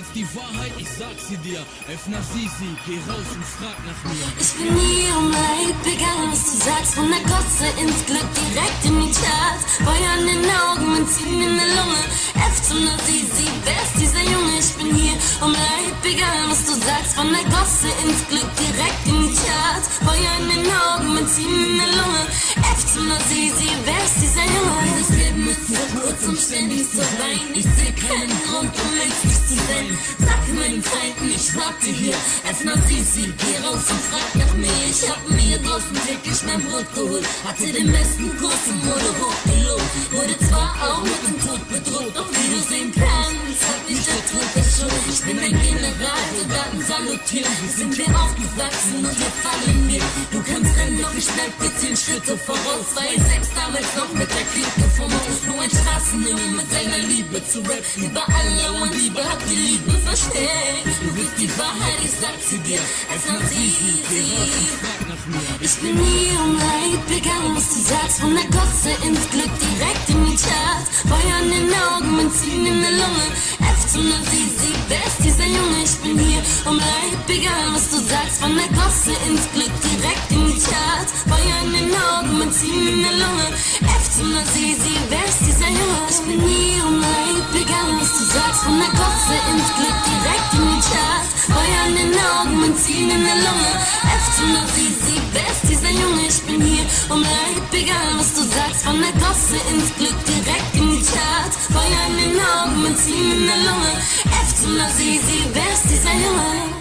ist die Wahrheit, ich sag sie dir. Öffner Sisi, geh raus und frag nach mir. Ich bin hier um Leib, egal was du sagst. Von der Gosse ins Glück, direkt in die Charts. Feuer in den Augen, Benzin in der Lunge. F zum Sisi, wer ist dieser Junge? Ich bin hier um Leib, egal was du sagst. Von der Gosse ins Glück, direkt in die Charts. Feuer in den Augen, Benzin in der Lunge. F zum Sisi, wer ist dieser Junge? Das Leben ist so kurz und ständig so rein. Ich seh keinen Grund, um längst nicht zu sein. Sag meinen Feinden, ich warte hier. Öffner Sisi, geh raus und frag nach mir. Ich hab mir draußen täglich mein Brot geholt. Hatte den besten Kurs und wurde hochgelobt. Wurde zwar auch mit dem Tod bedroht, doch wie du sehen kannst, hat mich der Tod verschont. Ich bin ein General, Soldaten salutieren. Sind wir aufgewachsen und wir fallen mir. Du kannst rennen, doch ich bleib dir 10 Schritte voraus. 2,6 damals noch mit der Clique vom Haus. Nur ein Straßenjunge mit seiner Liebe zu Rap. Überall lauernd Liebe, hat die Liebe versteckt. Du bist die Wahrheit, ich sag sie dir. Öffner Sisi, geh raus und frag nach mir. Ich bin hier um Leib, egal was du sagst. Von der Gosse ins Glück, direkt in die Charts. Feuer in den Augen, Benzin in der Lunge. F zum Sisi, wer ist dieser Junge? Ich bin hier um Leib, egal was du sagst. Von der Gosse ins Glück, direkt in die Charts. Feuer in den Augen, Benzin in der Lunge. F zum Sisi, wer ist dieser Junge? Ich bin hier um Leib, egal was du sagst. Von der Gosse ins Glück, direkt in die Charts. Feuer in den Augen, Benzin in der Lunge. F zum Sisi, wer ist dieser Junge? Ich bin hier um Leib, egal was du sagst. Von der Gosse ins Glück, direkt in die Charts. Feuer in den Augen, Benzin in der Lunge. F zum Sisi, wer ist dieser Junge?